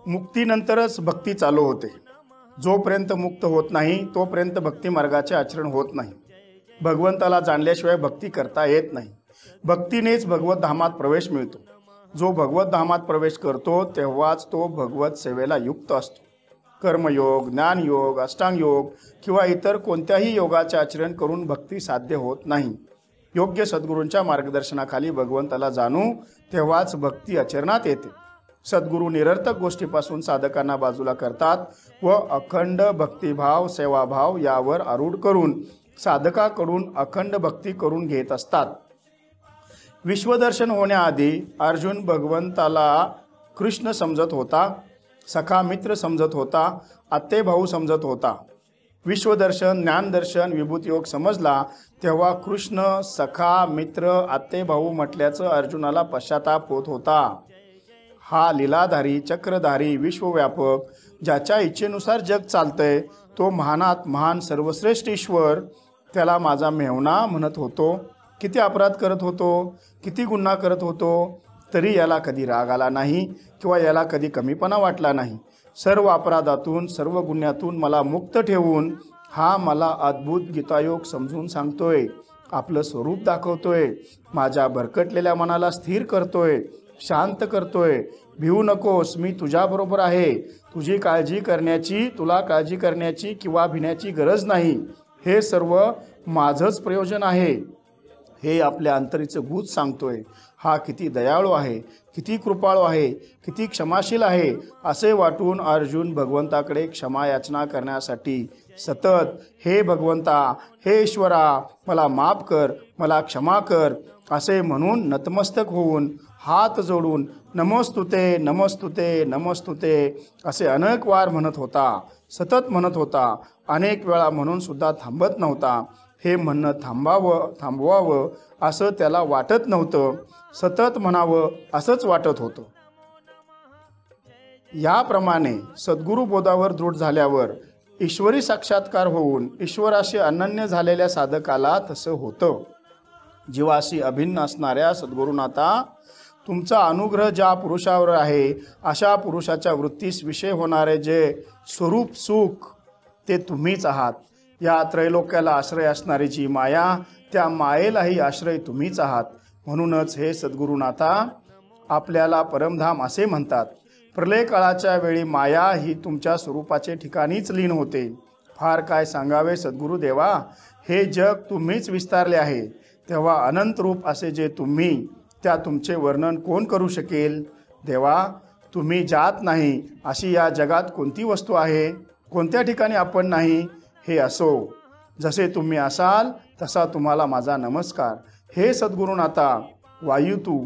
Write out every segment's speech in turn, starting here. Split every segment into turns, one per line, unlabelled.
मुक्तीनंतरच भक्ती चालू होते। जोपर्यंत मुक्त होत नाही तोपर्यंत भक्ती मार्गाचे आचरण होत नाही। भगवंताला जाणल्याशिवाय भक्ती करता येत नाही। भक्तीनेच भगवत धामात प्रवेश मिळतो। जो भगवत धामात प्रवेश करतो तेव्हाच तो भगवत सेवेला युक्त असतो। कर्मयोग, ज्ञानयोग, अष्टांग योग किंवा इतर कोणत्याही योगाचे आचरण करून भक्ती साध्य होत नाही। योग्य सद्गुरूंच्या मार्गदर्शनाखाली भगवंताला जाणू तेव्हाच भक्ती आचरणात येते। सद्गुरू निरर्थक गोष्टीपासून साधकांना बाजूला करतात व अखंड भक्तिभाव, सेवाभाव यावर आरूढ करून साधकाकडून अखंड भक्ती करून घेत असतात। विश्वदर्शन होण्याआधी अर्जुन भगवंताला कृष्ण समजत होता, सखा मित्र समजत होता, आत्तेभाऊ समजत होता। विश्वदर्शन, ज्ञानदर्शन, विभूतियोग समजला तेव्हा कृष्ण, सखा, मित्र, आत्तेभाऊ म्हटल्याचं अर्जुनाला पश्चाताप होत होता। हा लीलाधारी, चक्रधारी, विश्वव्यापक, ज्याच्या इच्छेनुसार जग चालतंय तो महानात महान सर्वश्रेष्ठ ईश्वर, त्याला माझा मेव्हणा म्हणत होतो। किती अपराध करत होतो, किती गुन्हा करत होतो, तरी याला कधी राग आला नाही किंवा याला कधी कमीपणा वाटला नाही। सर्व अपराधातून, सर्व गुन्ह्यातून मला मुक्त ठेवून हा मला अद्भुत गीतायोग समजून सांगतोय, आपलं स्वरूप दाखवतोय, माझ्या भरकटलेल्या मनाला स्थिर करतोय, शांत करतोय। भिवू नकोस, मी तुझ्याबरोबर आहे। तुझी काळजी करण्याची, तुला काळजी करण्याची किंवा भिण्याची गरज नाही। हे सर्व माझंच प्रयोजन आहे, हे आपल्या अंतरीचं भूत सांगतोय। हा किती दयाळू आहे, किती कृपाळू आहे, किती क्षमाशील आहे असे वाटून अर्जुन भगवंताकडे क्षमा याचना करण्यासाठी सतत हे भगवंता, हे ईश्वरा, मला माफ कर, मला क्षमा कर असे म्हणून नतमस्तक होऊन हात जोडून नमोस्तुते, नमोस्तुते, नमोस्तुते असे अनेक वार म्हणत होता, सतत म्हणत होता। अनेक वेळा म्हणून सुद्धा थांबत नव्हता। हे म्हणणं थांबवावं असं त्याला वाटत नव्हतं, सतत म्हणावं असंच वाटत होतं। याप्रमाणे सद्गुरू बोधावर दृढ झाल्यावर ईश्वरी साक्षात्कार होऊन ईश्वराशी अनन्य झालेल्या साधकाला तसं होतं। जीवाशी अभिन्न असणाऱ्या सद्गुरुनाथा, तुमचा अनुग्रह ज्या पुरुषावर आहे अशा पुरुषाच्या वृत्तीस विषय होणारे जे स्वरूप सुख ते तुम्हीच आहात। या त्रैलोक्याला आश्रय असणारी जी माया, त्या मायेलाही आश्रय तुम्हीच आहात। म्हणूनच हे सद्गुरुनाथा, आपल्याला परमधाम असे म्हणतात। प्रलय काळाच्या वेळी माया ही तुमच्या स्वरूपाचे ठिकाणीच लीन होते। फार काय सांगावे सद्गुरुदेवा, हे जग तुम्हीच विस्तारले आहे, तेव्हा अनंत रूप असे जे तुम्ही, त्या तुमचे वर्णन कोण करू शकेल? देवा, तुम्ही जात नाही अशी या जगात कोणती वस्तू आहे? कोणत्या ठिकाणी आपण नाही? हे असो, जसे तुम्ही असाल तसा तुम्हाला माझा नमस्कार। हे सद्गुरुनाथा, वायू तू,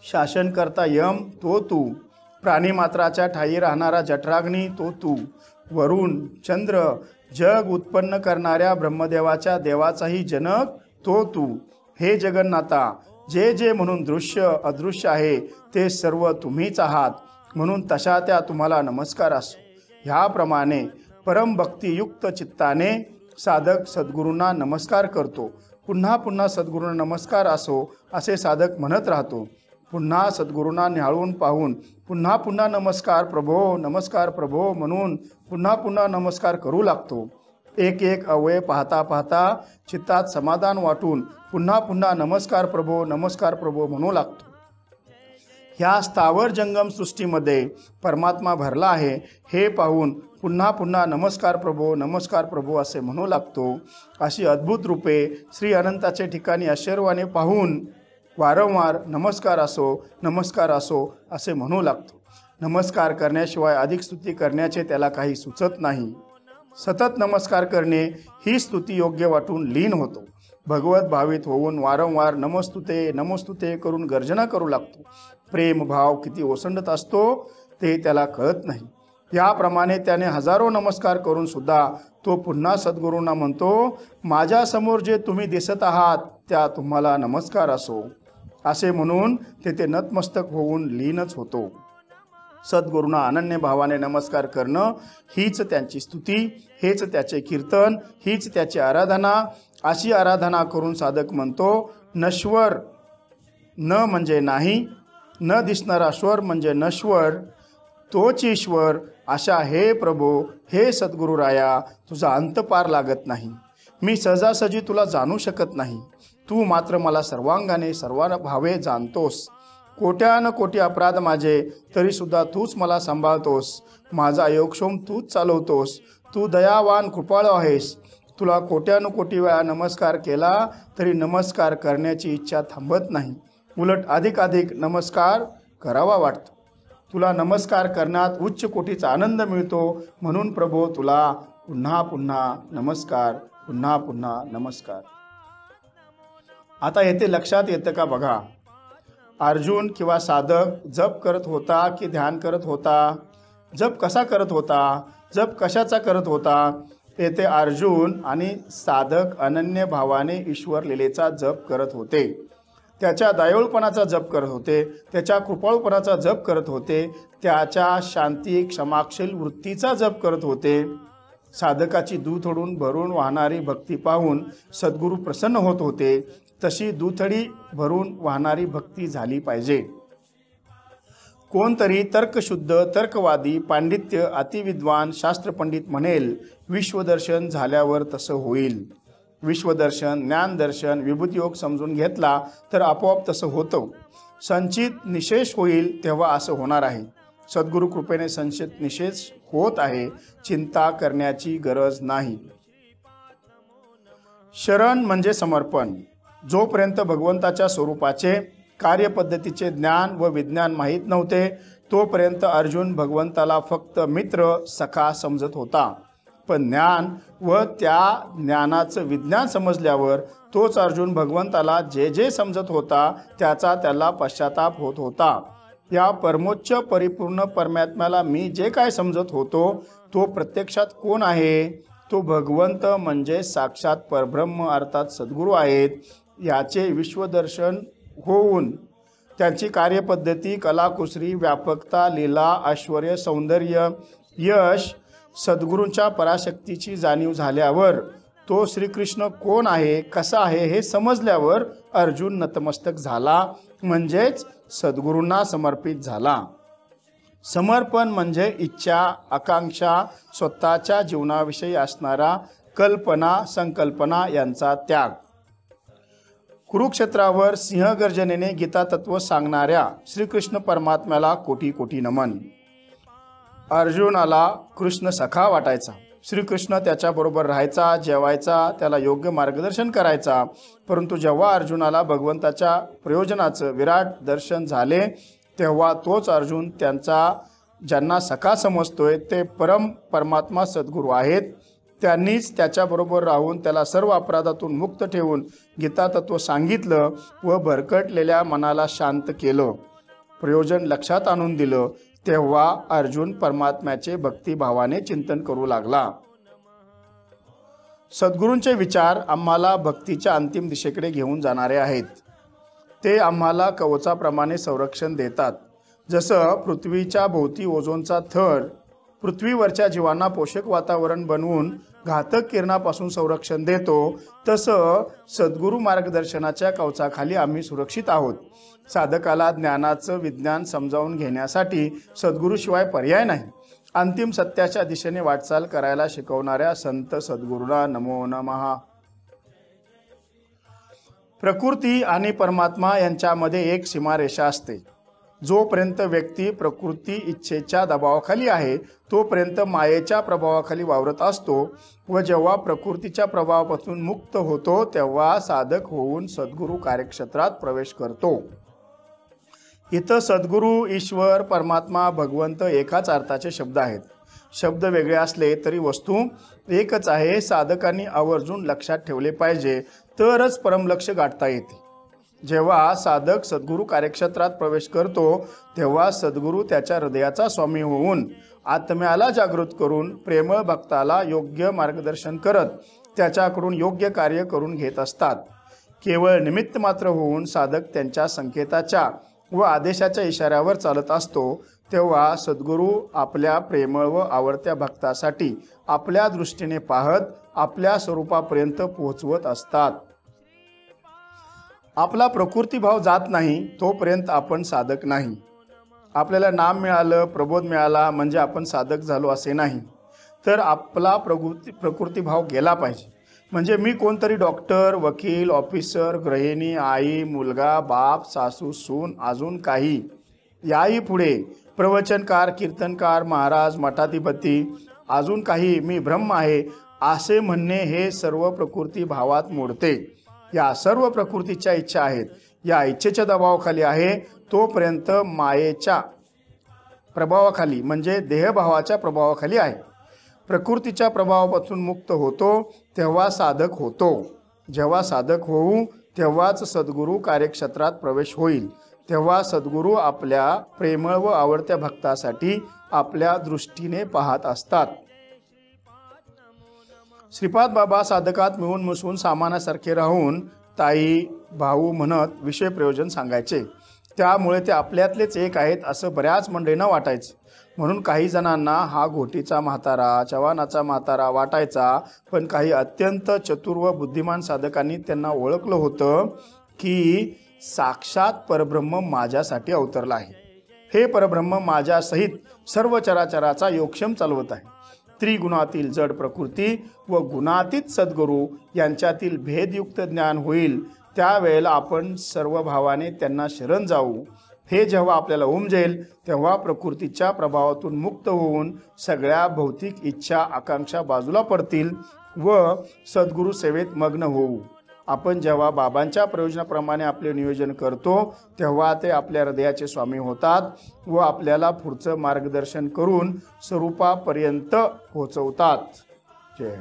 शासनकर्ता यम तो तू, प्राणीमात्राच्या ठायी राहणारा जठराग्नी तो तू, वरुण, चंद्र, जग उत्पन्न करणाऱ्या ब्रह्मदेवाच्या देवाचाही जनक तो तू। हे जगन्नाथा, जे जे म्हणून दृश्य अदृश्य आहे ते सर्व तुम्हीच आहात, म्हणून तशा त्या तुम्हाला नमस्कार असो। ह्याप्रमाणे परमभक्तियुक्त चित्ताने साधक सद्गुरूंना नमस्कार करतो। पुन्हा पुन्हा सद्गुरूंना नमस्कार असो असे साधक म्हणत राहतो। पुन्हा सद्गुरूंना निहाळून पाहून पुन्हा पुन्हा नमस्कार प्रभो, नमस्कार प्रभो म्हणून पुन्हा पुन्हा नमस्कार करू लागतो। एक एक अवयव पाहता पाहता चित्तात समाधान वाटून पुन्हा पुन्हा नमस्कार प्रभो, नमस्कार प्रभो म्हणू लागतो। ह्या स्थावर जंगम सृष्टीमध्ये परमात्मा भरला आहे हे पाहून पुन्हा पुन्हा नमस्कार प्रभो, नमस्कार प्रभो असे म्हणू लागतो। अशी अद्भुत रूपे श्री अनंताचे ठिकाणी आश्चर्याने पाहून वारंवार नमस्कार असो, नमस्कार असो असे म्हणू लागतो। नमस्कार करण्याशिवाय अधिक स्तुती करण्याचे त्याला काही सुचत नाही। सतत नमस्कार करणे ही स्तुती योग्य वाटून लीन होतो। भगवत भावित होऊन वारंवार नमोस्तुते, नमोस्तुते करून गर्जना करू लागतो। प्रेम भाव किती ओसंडत असतो ते त्याला कळत नाही। याप्रमाणे त्याने हजारो नमस्कार करून सुद्धा तो पुन्हा सद्गुरूंना म्हणतो, माझ्यासमोर जे तुम्ही दिसत आहात त्या तुम्हाला नमस्कार असो असे म्हणून तेथे नतमस्तक होऊन लीनच होतो। सद्गुरूंना अनन्य भावाने नमस्कार करणं हीच त्यांची स्तुती, हेच त्याचे कीर्तन, हीच त्याची आराधना। अशी आराधना करून साधक म्हणतो, नश्वर न म्हणजे नाही, न दिसणारा स्वर म्हणजे नश्वर, तोच ईश्वर अशा हे प्रभो, हे सद्गुरुराया, तुझा अंत पार लागत नाही. मी सहजासहजी तुला जाणू शकत नाही. तू मात्र मला सर्वांगाने सर्व भावे जाणतोस. कोट्यान कोटी अपराध माझे, तरीसुद्धा तूच मला सांभाळतोस. माझा योगक्षेम तूच चालवतोस. तू दयावान कृपाळू आहेस. तुला कोट्यान कोटी वेळा नमस्कार केला तरी नमस्कार करण्याची इच्छा थांबत नाही. उलट अधिकाधिक नमस्कार करावा वाटतो. तुला नमस्कार करण्यात उच्च कोटीचा आनंद मिळतो. म्हणून प्रभो तुला पुन्हा पुन्हा नमस्कार, पुन्हा पुन्हा नमस्कार. आता येथे लक्षात येतं का बघा, अर्जुन किंवा साधक जप करत होता की ध्यान करत होता? जप कसा करत होता? जप कशाचा करत होता? येथे अर्जुन आणि साधक अनन्य भावाने ईश्वर लीलेचा जप करत होते. त्याच्या दयाळूपणाचा जप करत होते. त्याच्या कृपाळूपणाचा जप करत होते. त्याच्या शांती क्षमाशील वृत्तीचा जप करत होते. साधकाची दुथडून भरून वाहणारी भक्ती पाहून सद्गुरू प्रसन्न होत होते. तशी दुथडी भरून वाहणारी भक्ती झाली पाहिजे. कोणतरी तर्कशुद्ध, तर्कवादी, पांडित्य, अतिविद्वान, शास्त्रपंडित म्हणेल विश्वदर्शन झाल्यावर तसं होईल. विश्वदर्शन, ज्ञानदर्शन, विभूतियोग समजून घेतला तर आपोआप तसं होतं. संचित निशेष होईल तेव्हा असं होणार आहे. सद्गुरू कृपेने संचित निशेष होत आहे. चिंता करण्याची गरज नाही. शरण म्हणजे समर्पण. जोपर्यंत भगवंताच्या स्वरूपाचे, कार्यपद्धतीचे ज्ञान व विज्ञान माहीत नव्हते तोपर्यंत अर्जुन भगवंताला फक्त मित्र, सखा समजत होता. पण ज्ञान व त्या ज्ञानाचं विज्ञान समजल्यावर तोच अर्जुन भगवंताला जे जे समजत होता त्याचा त्याला पश्चाताप होत होता. या परमोच्च परिपूर्ण परमात्म्याला मी जे काय समजत होतो तो प्रत्यक्षात कोण आहे? तो भगवंत म्हणजे साक्षात परब्रह्म अर्थात सद्गुरू आहेत. याचे विश्वदर्शन होऊन त्यांची कार्यपद्धती, कलाकुसरी, व्यापकता, लीला, ऐश्वर्य, सौंदर्य, यश, सद्गुरूंच्या पराशक्तीची जाणीव झाल्यावर, तो श्रीकृष्ण कोण आहे, कसा आहे हे समजल्यावर अर्जुन नतमस्तक झाला, म्हणजेच सद्गुरूंना समर्पित झाला. समर्पण म्हणजे इच्छा, आकांक्षा, स्वतःच्या जीवनाविषयी असणारा कल्पना, संकल्पना यांचा त्याग. कुरुक्षेत्रावर सिंहगर्जनेने गीता तत्व सांगणाऱ्या श्रीकृष्ण परमात्म्याला कोटी कोटी नमन. अर्जुनाला कृष्ण सखा वाटायचा. श्रीकृष्ण त्याच्याबरोबर राहायचा, जेवायचा, त्याला योग्य मार्गदर्शन करायचा. परंतु जेव्हा अर्जुनाला भगवंताच्या प्रयोजनाचं विराट दर्शन झाले तेव्हा तोच अर्जुन त्यांचा ज्यांना सखा समजतोय ते परमात्मा सद्गुरू आहेत. त्यांनीच त्याच्याबरोबर राहून त्याला सर्व अपराधातून मुक्त ठेवून गीता तत्व सांगितलं व भरकटलेल्या मनाला शांत केलं, प्रयोजन लक्षात आणून दिलं. तेव्हा अर्जुन परमात्म्याचे भक्तिभावाने चिंतन करू लागला. सद्गुरूंचे विचार आम्हाला भक्तीच्या अंतिम दिशेकडे घेऊन जाणारे आहेत. ते आम्हाला कवचाप्रमाणे संरक्षण देतात. जसं पृथ्वीच्या भोवती ओझोनचा थर पृथ्वीवरच्या जीवांना पोषक वातावरण बनवून घातक किरणापासून संरक्षण देतो, तसं सद्गुरू मार्गदर्शनाच्या कवचाखाली आम्ही सुरक्षित आहोत. साधकाला ज्ञानाचं विज्ञान समजावून घेण्यासाठी सद्गुरूशिवाय पर्याय नाही. अंतिम सत्याच्या दिशेने वाटचाल करायला शिकवणाऱ्या संत सद्गुरूंना नमो नमः. प्रकृती आणि परमात्मा यांच्यामध्ये एक सीमारेषा असते. जोपर्यंत व्यक्ती प्रकृती इच्छेच्या दबावाखाली आहे तोपर्यंत मायेच्या प्रभावाखाली वावरत असतो व जेव्हा प्रकृतीच्या प्रभावापासून मुक्त होतो तेव्हा साधक होऊन सद्गुरू कार्यक्षेत्रात प्रवेश करतो. इथं सद्गुरू, ईश्वर, परमात्मा, भगवंत एकाच अर्थाचे शब्द आहेत. शब्द वेगळे असले तरी वस्तू एकच आहे. साधकांनी आवर्जून लक्षात ठेवले पाहिजे, तरच परमलक्ष गाठता येते. जेव्हा साधक सद्गुरू कार्यक्षेत्रात प्रवेश करतो तेव्हा सद्गुरू त्याच्या हृदयाचा स्वामी होऊन आत्म्याला जागृत करून प्रेमळ भक्ताला योग्य मार्गदर्शन करत त्याच्याकडून योग्य कार्य करून घेत असतात. केवळ निमित्त मात्र होऊन साधक त्यांच्या संकेताच्या व आदेशाच्या इशाऱ्यावर चालत असतो. तेव्हा सद्गुरू आपल्या प्रेमळ व आवडत्या भक्तासाठी आपल्या दृष्टीने पाहत आपल्या स्वरूपापर्यंत पोहोचवत असतात. आपला प्रकृती भाव जात नाही तोपर्यंत आपण साधक नाही. आपल्याला नाम मिळालं, प्रबोध मिळाला म्हणजे आपण साधक झालो असे नाही, तर आपला प्रकृतीभाव गेला पाहिजे. म्हणजे मी कोणतरी डॉक्टर, वकील, ऑफिसर, गृहिणी, आई, मुलगा, बाप, सासू, सून, अजून काही, याही पुढे प्रवचनकार, कीर्तनकार, महाराज, मठाधिपती, अजून काही, मी ब्रह्म आहे असे म्हणणे हे सर्व प्रकृती भावात मोडते. या सर्व प्रकृतीच्या इच्छा आहेत, या इच्छेच्या दबावाखाली आहे. तोपर्यंत मायेच्या प्रभावाखाली म्हणजे देहभावाच्या प्रभावाखाली आहे. प्रकृतीच्या प्रभावापासून मुक्त होतो तेव्हा साधक होतो. जेव्हा साधक होऊ तेव्हाच सद्गुरू कार्यक्षेत्रात प्रवेश होईल. तेव्हा सद्गुरू आपल्या प्रेमळ व आवडत्या भक्तासाठी आपल्या दृष्टीने पाहत असतात. श्रीपाद बाबा साधकात मिळून मिसळून सामानासारखे राहून ताई, भाऊ म्हणत विषय प्रयोजन सांगायचे. त्यामुळे ते आपल्यातलेच एक आहेत असं बऱ्याच मंडळींना वाटायचं. म्हणून काही जणांना हा घोटीचा म्हातारा, चव्हाणाचा म्हातारा वाटायचा. पण काही अत्यंत चतुर व बुद्धिमान साधकांनी त्यांना ओळखलं होतं की साक्षात परब्रह्म माझ्यासाठी अवतरला आहे. हे परब्रह्म माझ्यासहित सर्व चराचराचा योगक्षेम चालवत आहे. त्रिगुणातील जड प्रकृती व गुणातीत सद्गुरू यांच्यातील भेदयुक्त ज्ञान होईल. त्यावेळेला आपण सर्व भावाने त्यांना शरण जाऊ. हे जेव्हा आपल्याला उमजेल तेव्हा प्रकृतीच्या प्रभावातून मुक्त होऊन सगळ्या भौतिक इच्छा आकांक्षा बाजूला पडतील व सद्गुरू सेवेत मग्न होऊ. आपण जेव्हा बाबांच्या प्रयोजनाप्रमाणे आपले नियोजन करतो तेव्हा ते आपल्या हृदयाचे स्वामी होतात व आपल्याला पुढचं मार्गदर्शन करून स्वरूपापर्यंत पोहोचवतात. जय.